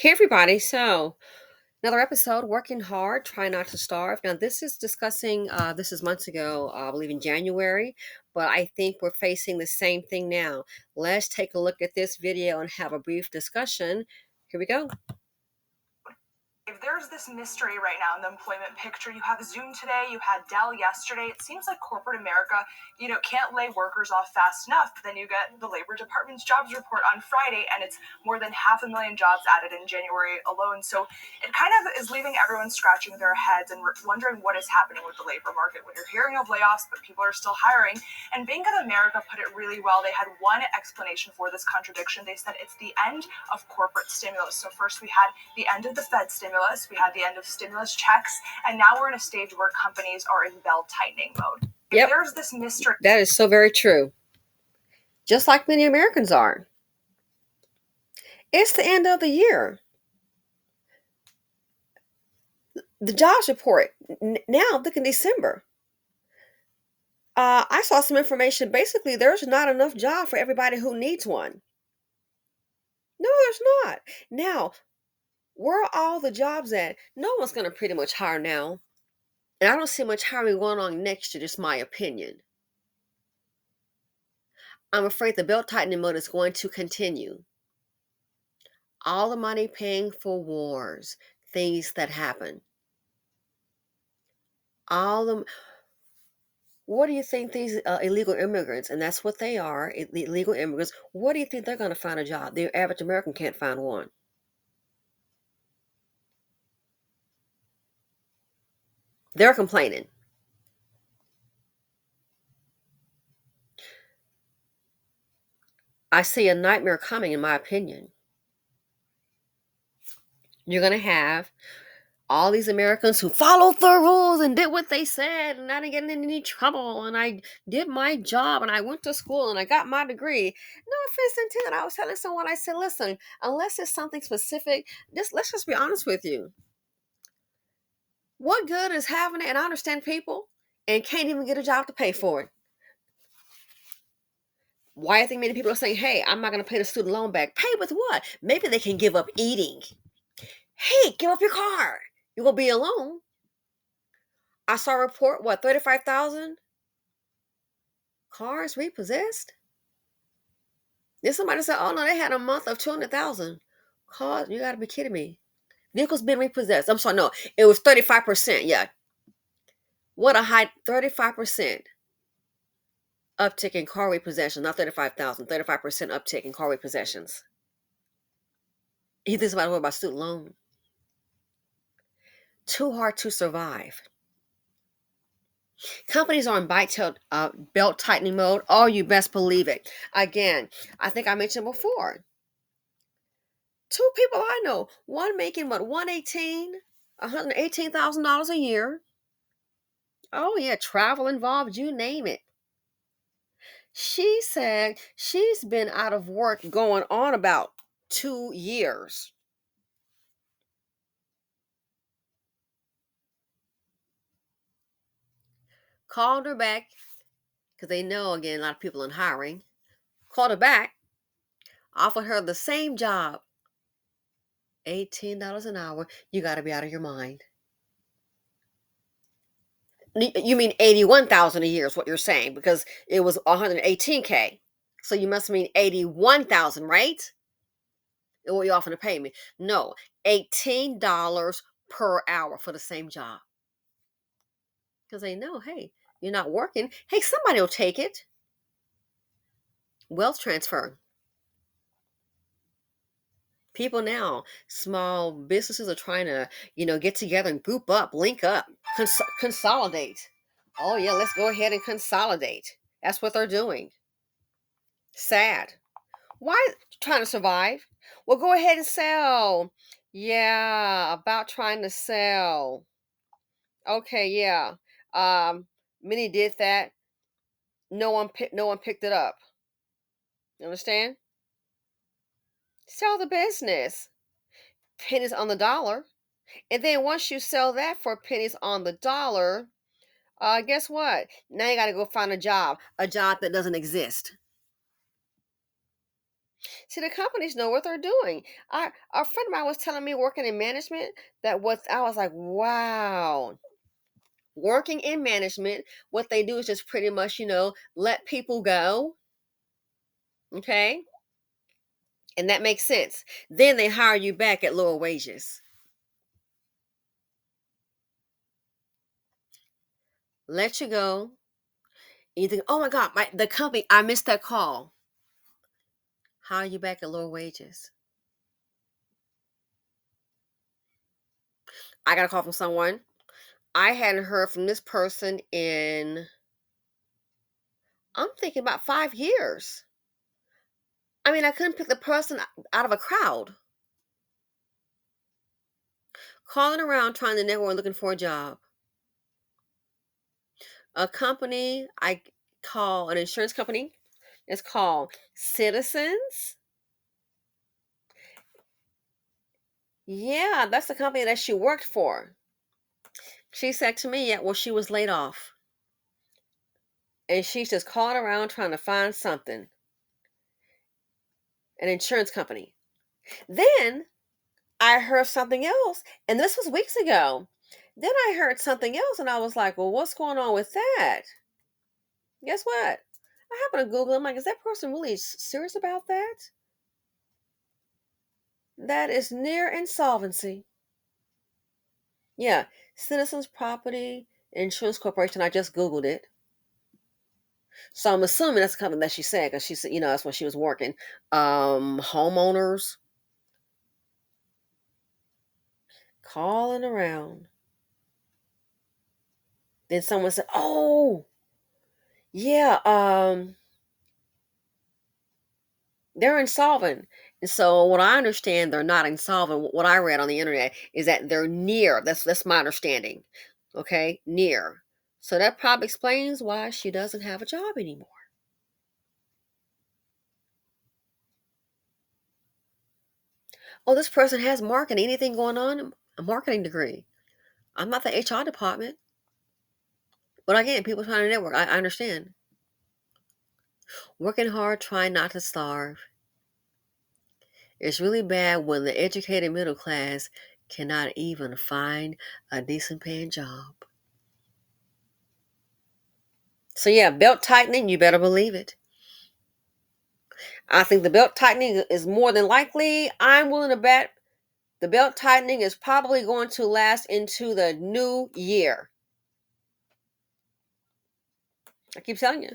Hey everybody, so another episode, working hard, trying not to starve. Now this is discussing, this is months ago, I believe in January, but I think we're facing the same thing now. Let's take a look at this video and have a brief discussion. Here we go. If there's this mystery right now in the employment picture, you have Zoom today, you had Dell yesterday. It seems like corporate America, can't lay workers off fast enough. But then you get the Labor Department's jobs report on Friday, and it's more than 500,000 jobs added in January alone. So it kind of is leaving everyone scratching their heads and wondering what is happening with the labor market when you're hearing of layoffs, but people are still hiring. And Bank of America put it really well. They had one explanation for this contradiction. They said it's the end of corporate stimulus. So first we had the end of the Fed stimulus, we had the end of stimulus checks, and now we're in a stage where companies are in belt tightening mode. Yep. There's this mystery. That is so very true. Just like many Americans are. It's the end of the year. The jobs report, now look in December. I saw some information. Basically, there's not enough job for everybody who needs one. No, there's not. Now, where are all the jobs at? No one's going to pretty much hire now. And I don't see much hiring going on next year, just my opinion. I'm afraid the belt tightening mode is going to continue. All the money paying for wars, things that happen. What do you think these illegal immigrants, and that's what they are, the illegal immigrants, what do you think they're going to find a job? The average American can't find one. They're complaining. I see a nightmare coming, in my opinion. You're going to have all these Americans who followed the rules and did what they said, and I didn't get in any trouble, and I did my job, and I went to school, and I got my degree. No offense intended. I was telling someone, I said, listen, unless it's something specific, let's just be honest with you. What good is having it? And I understand people and can't even get a job to pay for it. Why I think many people are saying, hey, I'm not going to pay the student loan back. Pay with what? Maybe they can give up eating. Hey, give up your car. You will be alone. I saw a report, 35,000 cars repossessed? Then somebody said, oh no, they had a month of 200,000 cars. You got to be kidding me. Vehicles been repossessed. I'm sorry, no, it was 35%. Yeah. What a high, 35% uptick in car repossessions, not 35,000, 35% uptick in car repossessions. He thinks about what about student loan? Too hard to survive. Companies are in belt tightening mode. Oh, you best believe it. Again, I think I mentioned before. Two people I know, one making $118,000 a year. Oh yeah, travel involved, you name it. She said she's been out of work going on about 2 years. Called her back because they know, again, a lot of people in hiring. Called her back, offered her the same job, $18 an hour. You got to be out of your mind. You mean 81,000 a year is what you're saying, because it was 118K. So you must mean 81,000, right? What you offering to pay me? No, $18 per hour for the same job. Because they know, hey, you're not working. Hey, somebody will take it. Wealth transfer. People now, small businesses are trying to, get together and group up, link up, consolidate. Oh yeah, let's go ahead and consolidate. That's what they're doing. Sad. Why trying to survive? Well, go ahead and sell. Yeah, about trying to sell. Okay, yeah. Many did that. No one picked it up. You understand? Sell the business. Pennies on the dollar. And then once you sell that for pennies on the dollar, guess what? Now you got to go find a job that doesn't exist. See, the companies know what they're doing. A friend of mine was telling me working in management that what I was like, wow. Working in management, what they do is just pretty much, let people go. Okay. And that makes sense. Then they hire you back at lower wages. Let you go. And you think, oh my God, the company, I missed that call. Hire you back at lower wages. I got a call from someone. I hadn't heard from this person in, I'm thinking about 5 years. I mean, I couldn't pick the person out of a crowd. Calling around trying to network looking for a job. A company I call an insurance company. It's called Citizens. Yeah, that's the company that she worked for. She said to me, yeah, well, she was laid off. And she's just calling around trying to find something. An insurance company. Then I heard something else, and this was weeks ago. Then I heard something else, and I was like, well, what's going on with that? Guess what? I happened to Google. I'm like, is that person really serious about that? That is near insolvency. Yeah, Citizens Property Insurance Corporation. I just Googled it. So I'm assuming that's the company that she said because she said, that's when she was working. Homeowners calling around. Then someone said, oh, yeah, they're insolvent. And so what I understand, they're not insolvent. What I read on the internet is that they're near. That's my understanding. Okay, near. So that probably explains why she doesn't have a job anymore. Oh, this person has marketing. Anything going on? A marketing degree. I'm not the HR department. But again, people trying to network. I understand. Working hard, trying not to starve. It's really bad when the educated middle class cannot even find a decent paying job. So yeah, belt tightening, you better believe it. I think the belt tightening is more than likely. I'm willing to bet the belt tightening is probably going to last into the new year. I keep telling you.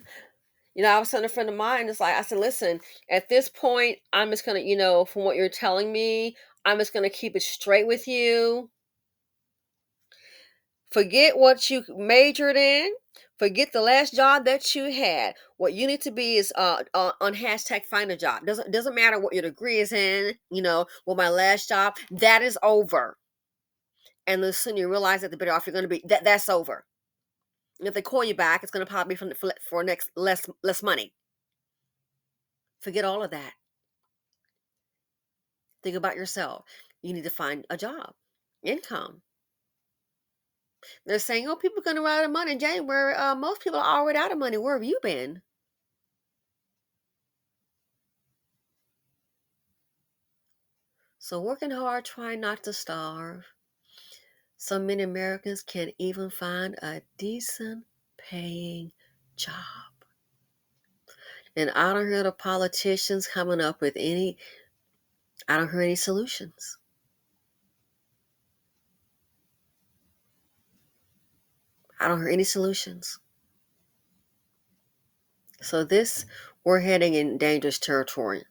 I was telling a friend of mine, it's like, I said, listen, at this point, I'm just going to, from what you're telling me, I'm just going to keep it straight with you. Forget what you majored in. Forget the last job that you had. What you need to be is on hashtag find a job. Doesn't matter what your degree is in. Well, my last job that is over. And the sooner you realize that, the better off you're going to be. That's over. And if they call you back, it's going to probably be for next less money. Forget all of that. Think about yourself. You need to find a job, income. They're saying, oh, people are going to run out of money in January. Most people are already out of money. Where have you been? So working hard, trying not to starve. So many Americans can't even find a decent paying job. And I don't hear the politicians coming up with I don't hear any solutions. I don't hear any solutions. So we're heading in dangerous territory.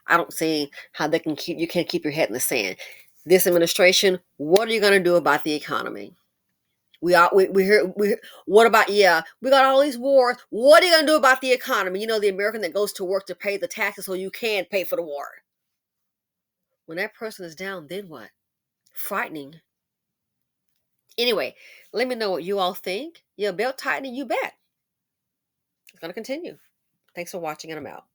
I don't see how you can't keep your head in the sand. This administration, what are you going to do about the economy? What about, yeah, we got all these wars. What are you going to do about the economy? The American that goes to work to pay the taxes so you can pay for the war. When that person is down, then what? Frightening. Anyway, let me know what you all think. Yeah, belt tightening, you bet. It's going to continue. Thanks for watching, and I'm out.